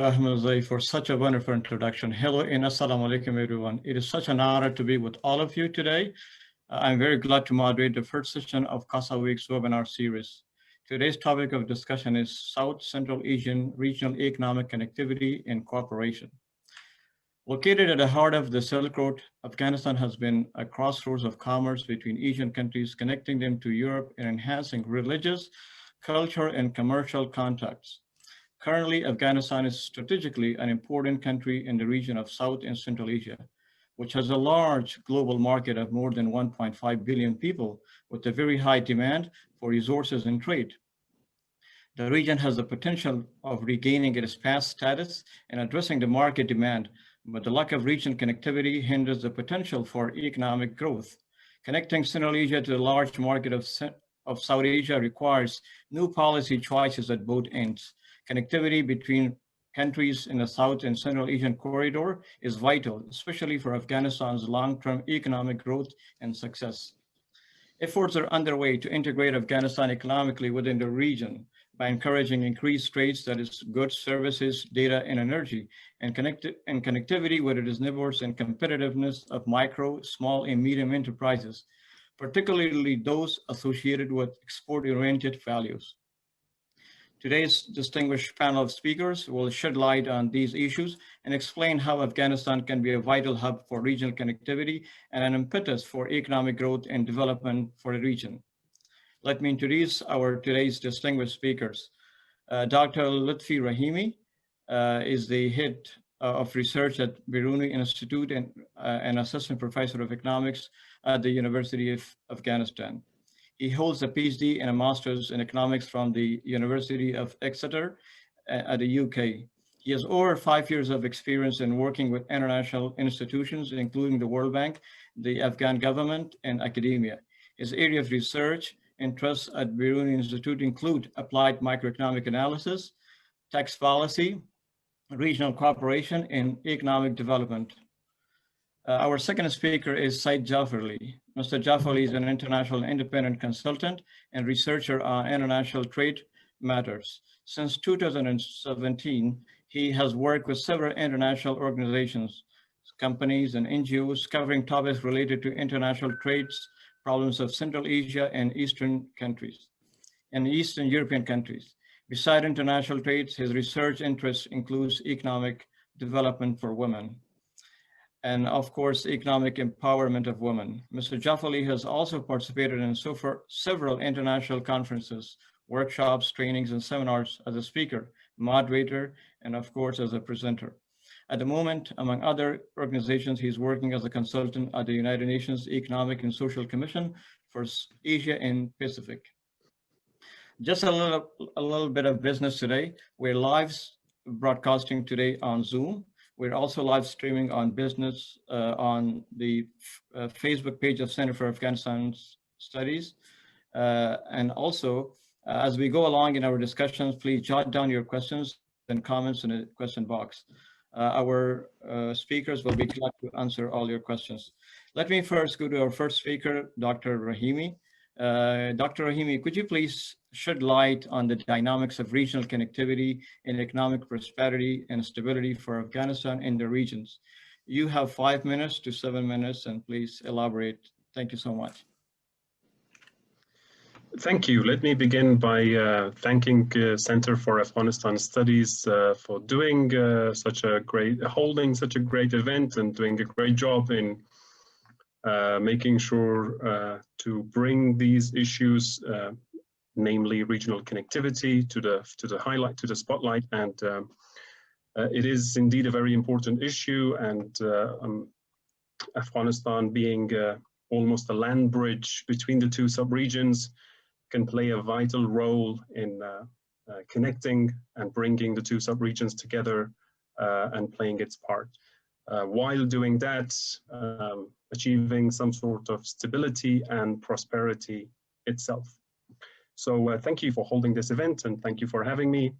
Ahmed for such a wonderful introduction. Hello and assalamu alaikum, everyone. It is such an honor to be with all of you today. I'm very glad to moderate the first session of CASA Week's webinar series. Today's topic of discussion is South Central Asian Regional Economic Connectivity and Cooperation. Located at the heart of the Silk Road, Afghanistan has been a crossroads of commerce between Asian countries, connecting them to Europe and enhancing religious, cultural, and commercial contacts. Currently, Afghanistan is strategically an important country in the region of South and Central Asia, which has a large global market of more than 1.5 billion people with a very high demand for resources and trade. The region has the potential of regaining its past status and addressing the market demand, but the lack of region connectivity hinders the potential for economic growth. Connecting Central Asia to the large market of South Asia requires new policy choices at both ends. Connectivity between countries in the South and Central Asian corridor is vital, especially for Afghanistan's long-term economic growth and success. Efforts are underway to integrate Afghanistan economically within the region by encouraging increased trades, that is goods, services, data, and energy, and connectivity with its neighbors and competitiveness of micro, small, and medium enterprises, particularly those associated with export-oriented values. Today's distinguished panel of speakers will shed light on these issues and explain how Afghanistan can be a vital hub for regional connectivity and an impetus for economic growth and development for the region. Let me introduce our today's distinguished speakers. Dr. Lutfi Rahimi is the head of research at Biruni Institute and an assistant professor of economics at the University of Afghanistan. He holds a PhD and a master's in economics from the University of Exeter at the UK. He has over 5 years of experience in working with international institutions, including the World Bank, the Afghan government, and academia. His area of research interests at Biruni Institute include applied microeconomic analysis, tax policy, regional cooperation, and economic development. Our second speaker is Said Jafarli. Mr. Jafarli is an international independent consultant and researcher on international trade matters. Since 2017, he has worked with several international organizations, companies, and NGOs covering topics related to international trades, problems of Central Asia and Eastern countries, and Eastern European countries. Beside international trades, his research interests includes economic development for women, and of course, economic empowerment of women. Mr. Jafarli has also participated in several international conferences, workshops, trainings, and seminars as a speaker, moderator, and of course, as a presenter. At the moment, among other organizations, he's working as a consultant at the United Nations Economic and Social Commission for Asia and Pacific. Just a little bit of business today. We're live broadcasting today on Zoom. We're also live streaming on business on the Facebook page of Center for Afghanistan Studies. And also, as we go along in our discussions, please jot down your questions and comments in the question box. Our speakers will be glad to answer all your questions. Let me first go to our first speaker, Dr. Rahimi. Dr. Rahimi, could you please shed light on the dynamics of regional connectivity and economic prosperity and stability for Afghanistan and the regions? You have 5 minutes to 7 minutes, and please elaborate. Thank you so much. Thank you. Let me begin by thanking Center for Afghanistan Studies for doing holding such a great event and doing a great job in making sure to bring these issues, namely regional connectivity, to the spotlight. And it is indeed a very important issue. And Afghanistan, being almost a land bridge between the two sub-regions, can play a vital role in connecting and bringing the two sub-regions together and playing its part. While doing that, achieving some sort of stability and prosperity itself. So thank you for holding this event, and thank you for having me.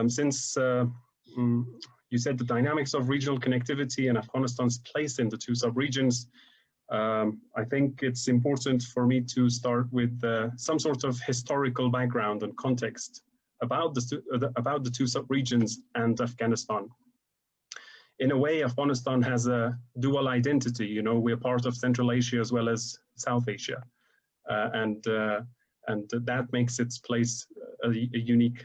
Since you said the dynamics of regional connectivity and Afghanistan's place in the two sub-regions, I think it's important for me to start with some sort of historical background and context about the two sub-regions and Afghanistan. In a way, Afghanistan has a dual identity. You know, we're part of Central Asia as well as South Asia, and that makes its place a unique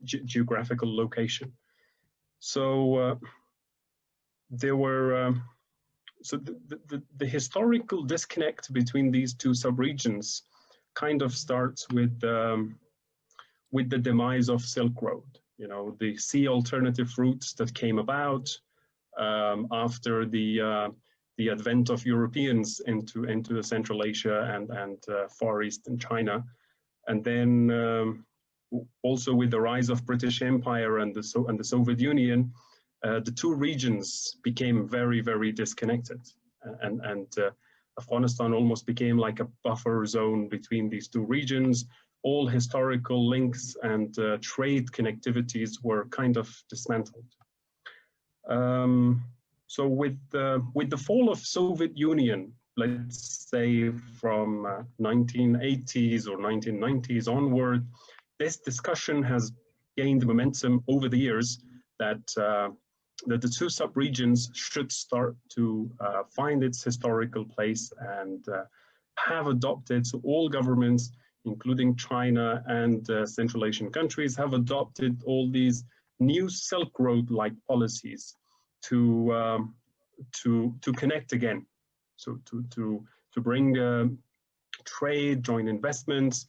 geographical location. So there were so the historical disconnect between these two sub-regions kind of starts with the demise of Silk Road. You know, the sea alternative routes that came about after the advent of Europeans into Central Asia and Far East and China, and then also with the rise of British Empire and the Soviet Union, the two regions became very, very disconnected, and Afghanistan almost became like a buffer zone between these two regions. All historical links and trade connectivities were kind of dismantled. So with the fall of Soviet Union, let's say from 1980s or 1990s onward, this discussion has gained momentum over the years that the two sub-regions should start to find its historical place and have adopted, so all governments, including China and Central Asian countries, have adopted all these new Silk Road-like policies to connect again, so to bring trade, joint investments,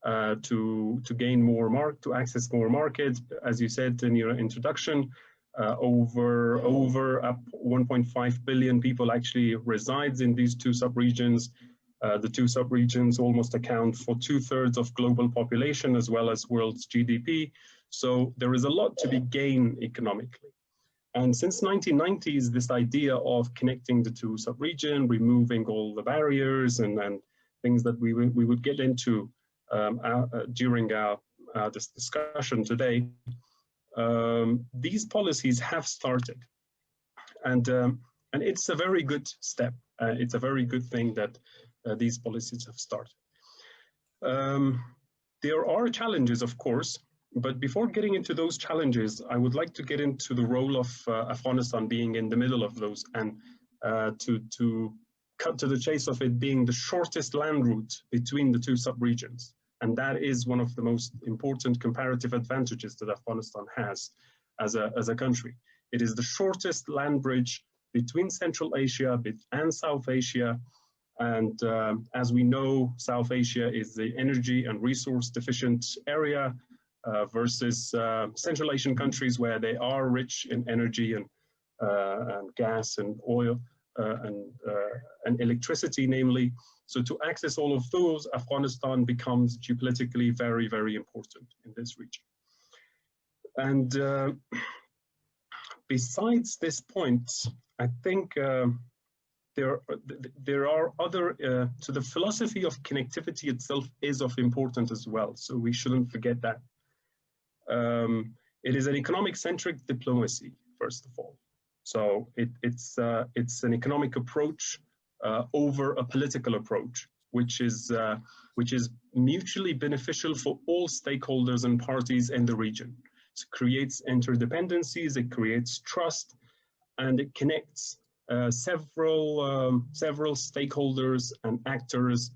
to gain more to access more markets. As you said in your introduction, over 1.5 billion people actually resides in these two sub-regions. The two sub-regions almost account for 2/3 of global population as well as world's GDP. So there is a lot to be gained economically. And since 1990s, this idea of connecting the two sub-regions, removing all the barriers and things that we would get into during this discussion today, these policies have started, and it's a very good step. It's a very good thing that these policies have started. There are challenges, of course, but before getting into those challenges, I would like to get into the role of Afghanistan being in the middle of those, and to cut to the chase of it being the shortest land route between the two sub-regions. And that is one of the most important comparative advantages that Afghanistan has as a country. It is the shortest land bridge between Central Asia and South Asia. And as we know, South Asia is the energy and resource deficient area versus Central Asian countries where they are rich in energy and gas and oil and electricity, namely. So to access all of those, Afghanistan becomes geopolitically very, very important in this region. And besides this point, I think there are other, so the philosophy of connectivity itself is of importance as well. So we shouldn't forget that. It is an economic-centric diplomacy, first of all. So it's an economic approach over a political approach, which is mutually beneficial for all stakeholders and parties in the region. It creates interdependencies, it creates trust, and it connects several stakeholders and actors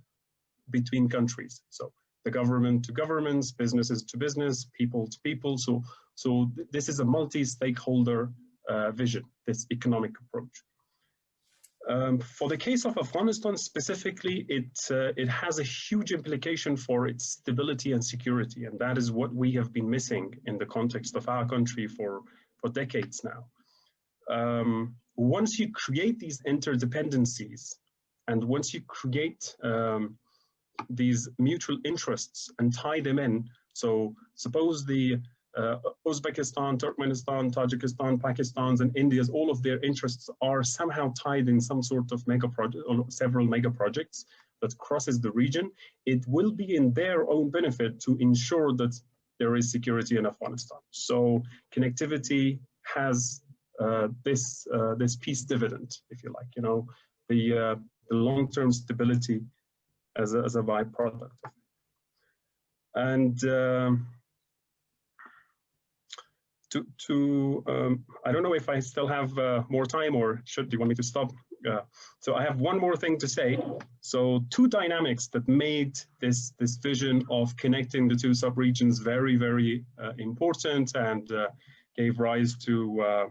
between countries. So the government to governments, businesses to business, people to people. So this is a multi-stakeholder vision, this economic approach. For the case of Afghanistan specifically, it has a huge implication for its stability and security, and that is what we have been missing in the context of our country for decades now. Once you create these interdependencies, and once you create these mutual interests and tie them in, so suppose the Uzbekistan, Turkmenistan, Tajikistan, Pakistan, and India's, all of their interests are somehow tied in some sort of mega project or several mega projects that crosses the region. It will be in their own benefit to ensure that there is security in Afghanistan. So connectivity has this peace dividend, if you like, you know, the long-term stability as a byproduct. And I don't know if I still have more time, or do you want me to stop? So I have one more thing to say. So two dynamics that made this vision of connecting the two subregions very, very important, and gave rise to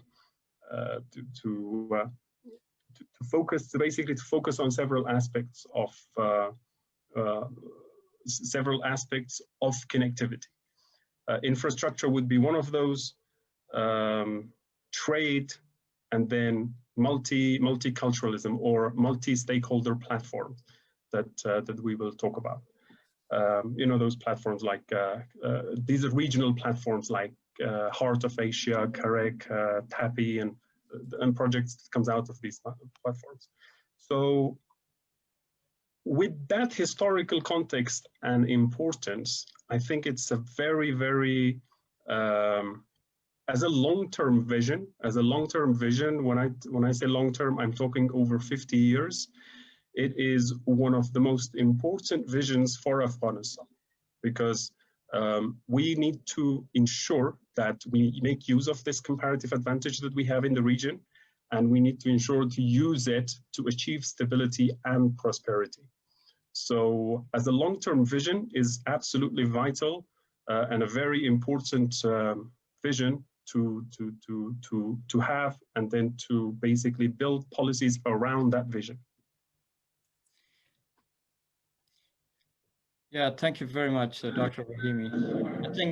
focus, basically to focus on several aspects of connectivity. Infrastructure would be one of those, trade, and then multiculturalism or multi-stakeholder platforms that we will talk about. You know, those platforms like these are regional platforms like Heart of Asia, CAREC, TAPI, and projects that comes out of these platforms. So with that historical context and importance, I think it's a very, very, as a long-term vision, when I say long-term, I'm talking over 50 years. It is one of the most important visions for Afghanistan, because we need to ensure that we make use of this comparative advantage that we have in the region, and we need to ensure to use it to achieve stability and prosperity. So as a long-term vision is absolutely vital and a very important vision to have, and then to basically build policies around that vision. Yeah, thank you very much, Dr. Rahimi. I think